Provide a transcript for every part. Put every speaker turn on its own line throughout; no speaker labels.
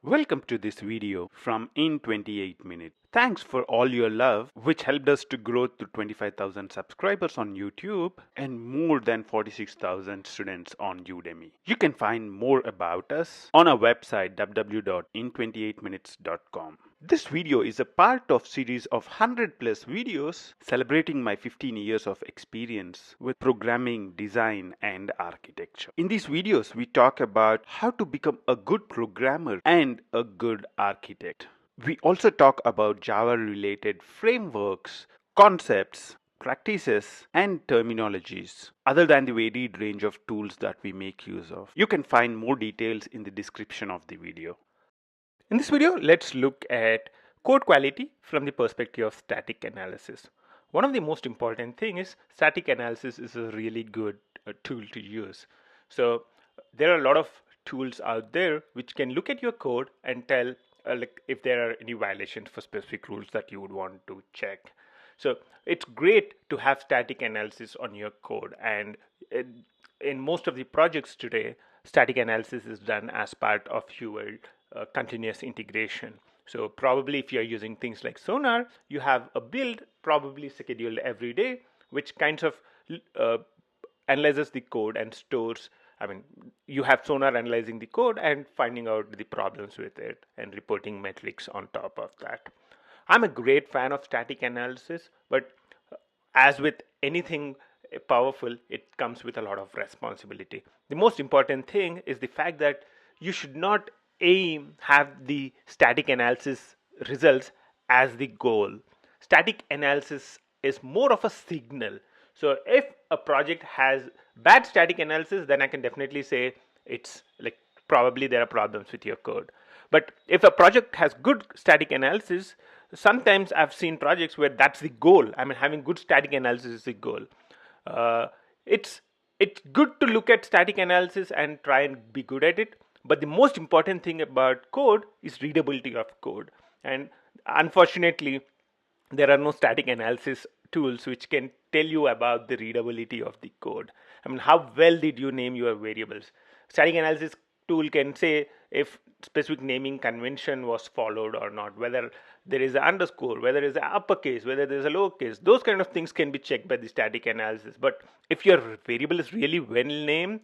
Welcome to this video from In 28 Minutes. Thanks for all your love, which helped us to grow to 25,000 subscribers on YouTube and more than 46,000 students on Udemy. You can find more about us on our website www.in28minutes.com. This video is a part of series of 100 plus videos celebrating my 15 years of experience with programming, design and architecture. In these videos, we talk about how to become a good programmer and a good architect. We also talk about Java related frameworks, concepts, practices and terminologies other than the varied range of tools that we make use of. You can find more details in the description of the video. In this video, let's look at code quality from the perspective of static analysis. One of the most important thing is static analysis is a really good tool to use. So there are a lot of tools out there which can look at your code and tell like if there are any violations for specific rules that you would want to check. So it's great to have static analysis on your code, and in most of the projects today, static analysis is done as part of your continuous integration. So probably if you're using things like Sonar, you have a build probably scheduled every day, which kinds of analyzes the code and stores. You have Sonar analyzing the code and finding out the problems with it and reporting metrics on top of that. I'm a great fan of static analysis, but as with anything powerful, it comes with a lot of responsibility. The most important thing is the fact that you should not have the static analysis results as the goal. Static analysis is more of a signal. So if a project has bad static analysis, then I can definitely say it's like probably there are problems with your code. But if a project has good static analysis, sometimes I've seen projects where that's the goal. Having good static analysis is the goal. It's good to look at static analysis and try and be good at it. But the most important thing about code is readability of code. And unfortunately, there are no static analysis tools which can tell you about the readability of the code. How well did you name your variables? Static analysis tool can say if specific naming convention was followed or not, whether there is an underscore, whether there is an uppercase, whether there is a lowercase. Those kind of things can be checked by the static analysis. But if your variable is really well named,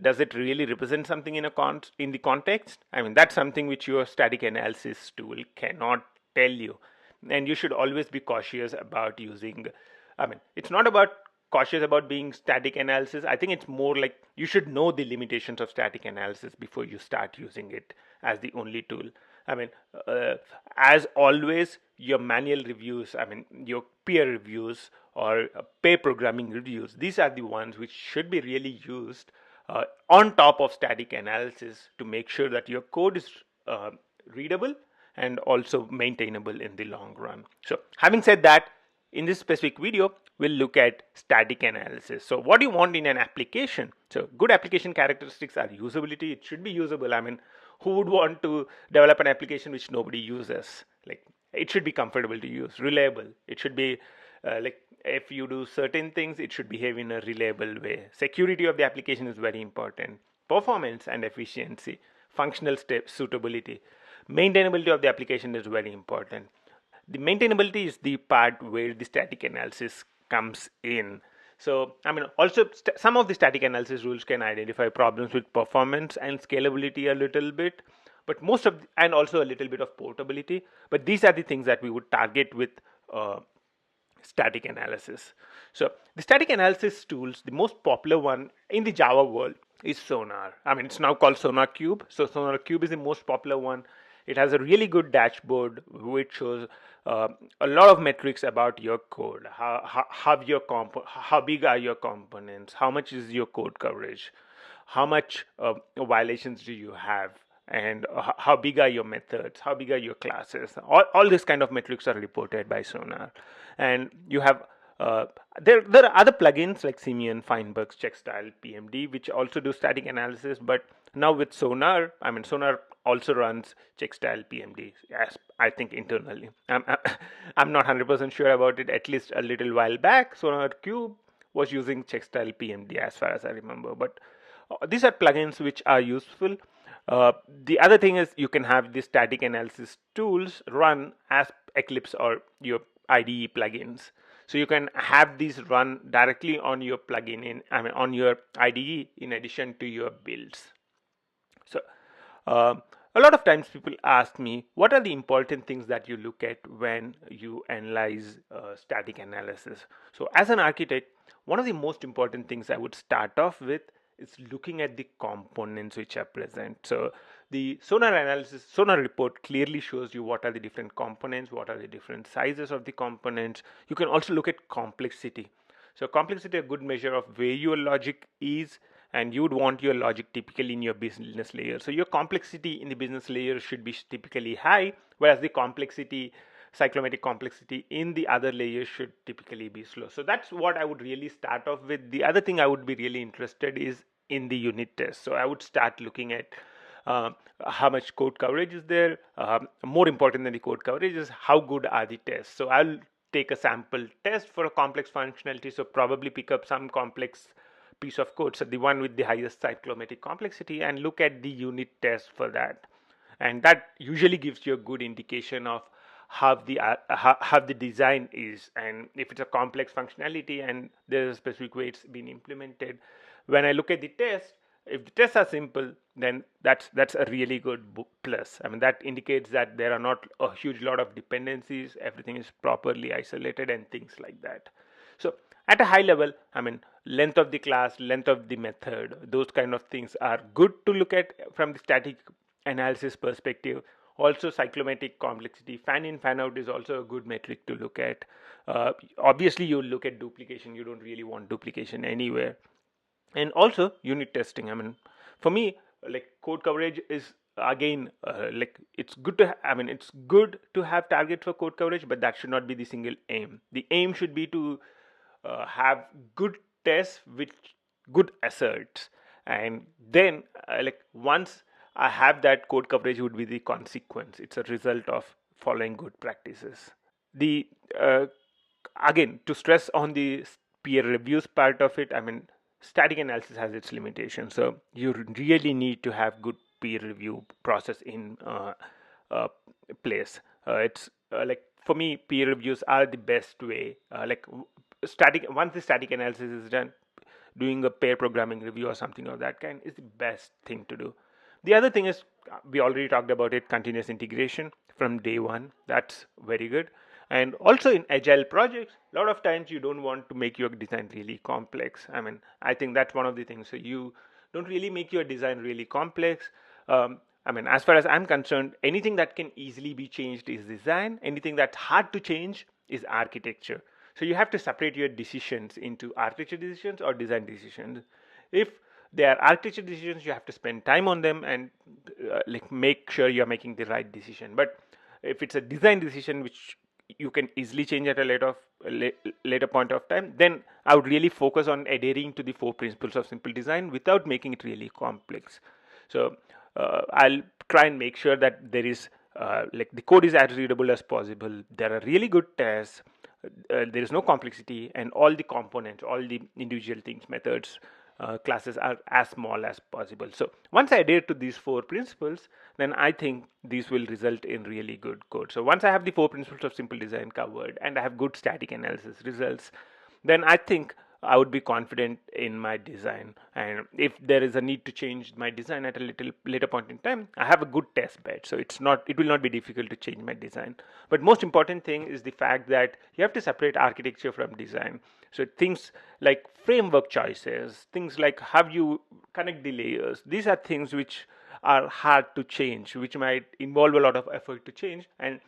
does it really represent something in the context? That's something which your static analysis tool cannot tell you. And you should always be cautious about using, it's not about cautious about being static analysis. I think it's more like you should know the limitations of static analysis before you start using it as the only tool. As always, your manual reviews, your peer reviews or pair programming reviews, these are the ones which should be really used on top of static analysis to make sure that your code is readable and also maintainable in the long run. So having said that, in this specific video, we'll look at static analysis. So what do you want in an application? So good application characteristics are usability. It should be usable. Who would want to develop an application which nobody uses? Like, it should be comfortable to use, reliable. It should be like if you do certain things, it should behave in a reliable way. Security of the application is very important. Performance and efficiency, functional suitability. Maintainability of the application is very important. The maintainability is the part where the static analysis comes in. So, also some of the static analysis rules can identify problems with performance and scalability a little bit, but and also a little bit of portability. But these are the things that we would target with static analysis. So the static analysis tools, the most popular one in the Java world is Sonar. It's now called Sonar Cube. So Sonar Cube is the most popular one. It has a really good dashboard which shows a lot of metrics about your code. How big are your components? How much is your code coverage? How much violations do you have? And how big are your methods? How big are your classes? All these kind of metrics are reported by Sonar. And you have there are other plugins like Simian, Finebugs, Checkstyle, PMD, which also do static analysis. But now with Sonar, Sonar also runs Checkstyle, PMD, as I think internally. I'm not 100% sure about it. At least a little while back, Sonar Cube was using Checkstyle, PMD, as far as I remember. But these are plugins which are useful.
The other thing is you can have the static analysis tools run as Eclipse or your IDE plugins. So you can have these run directly on your plugin on your IDE in addition to your builds. So a lot of times people ask me, what are the important things that you look at when you analyze static analysis? So as an architect, one of the most important things I would start off with is looking at the components which are present. So the sonar report clearly shows you what are the different components, what are the different sizes of the components. You can also look at complexity. So complexity is a good measure of where your logic is, and you would want your logic typically in your business layer. So your complexity in the business layer should be typically high, whereas the cyclomatic complexity in the other layers should typically be slow. So that's what I would really start off with. The other thing I would be really interested is in the unit test. So I would start looking at uh, how much code coverage is there. More important than the code coverage is how good are the tests. So I'll take a sample test for a complex functionality. So probably pick up some complex piece of code, so the one with the highest cyclomatic complexity, and look at the unit test for that. And that usually gives you a good indication of how the design is, and if it's a complex functionality and there's a specific way it's been implemented. When I look at the test, if the tests are simple, then that's a really good plus. I mean, that indicates that there are not a huge lot of dependencies, everything is properly isolated and things like that. So at a high level, I mean, length of the class, length of the method, those kind of things are good to look at from the static analysis perspective. Also, cyclomatic complexity, fan in, fan out is also a good metric to look at. Obviously, you look at duplication. You don't really want duplication anywhere. And also, unit testing. I mean, for me, like code coverage is again like it's good to it's good to have targets for code coverage, but that should not be the single aim. The aim should be to have good tests with good asserts, and then like once I have that, code coverage would be the consequence. It's a result of following good practices. The again, to stress on the peer reviews part of it, I mean, static analysis has its limitations, so you really need to have good peer review process in uh, place. It's like for me, peer reviews are the best way. Static Once the static analysis is done, doing a pair programming review or something of that kind is the best thing to do. The other thing is, we already talked about it, continuous integration from day one. That's very good. And also in agile projects, a lot of times you don't want to make your design really complex. I mean, I think that's one of the things. So you don't really make your design really complex. As far as I'm concerned, anything that can easily be changed is design. Anything that's hard to change is architecture. So you have to separate your decisions into architecture decisions or design decisions. If they are architecture decisions, you have to spend time on them and like make sure you're making the right decision. But if it's a design decision which you can easily change at a later point of time, then I would really focus on adhering to the four principles of simple design without making it really complex. So I'll try and make sure that there is like the code is as readable as possible. There are really good tests. There is no complexity, and all the components, all the individual things, methods, classes are as small as possible. So once I adhere to these four principles, then I think these will result in really good code. So once I have the four principles of simple design covered and I have good static analysis results, then I think I would be confident in my design. And if there is a need to change my design at a little later point in time, I have a good test bed. So it will not be difficult to change my design. But most important thing is the fact that you have to separate architecture from design. So things like framework choices, things like how you connect the layers, these are things which are hard to change, which might involve a lot of effort to change. And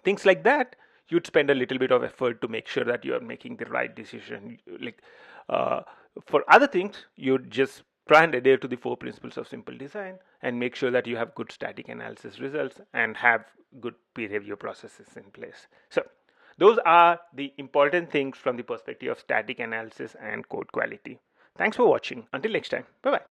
things like that, you'd spend a little bit of effort to make sure that you are making the right decision. Like uh, for other things, you'd just try and adhere to the four principles of simple design and make sure that you have good static analysis results and have good peer review processes in place. So those are the important things from the perspective of static analysis and code quality. Thanks for watching. Until next time, bye bye.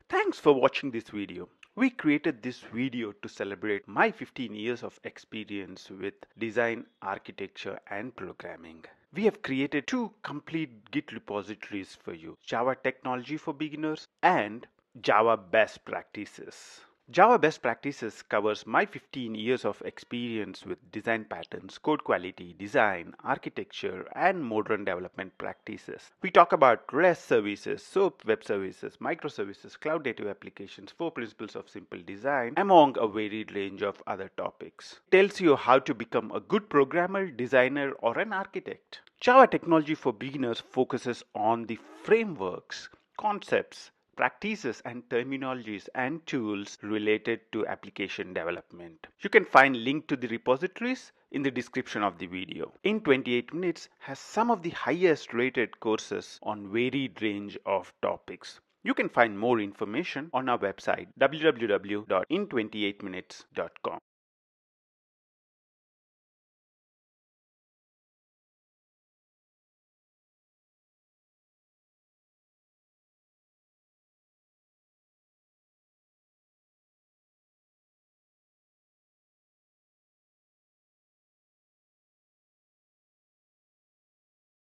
Thanks for watching this video. We created this video to celebrate my 15 years of experience with design, architecture, and programming. We have created two complete Git repositories for you: Java Technology for Beginners and Java Best Practices. Java Best Practices covers my 15 years of experience with design patterns, code quality, design, architecture, and modern development practices. We talk about REST services, SOAP web services, microservices, cloud native applications, 4 principles of simple design, among a varied range of other topics. It tells you how to become a good programmer, designer, or an architect. Java Technology for Beginners focuses on the frameworks, concepts, practices and terminologies and tools related to application development. You can find link to the repositories in the description of the video. In 28 minutes has some of the highest rated courses on varied range of topics. You can find more information on our website www.in28minutes.com.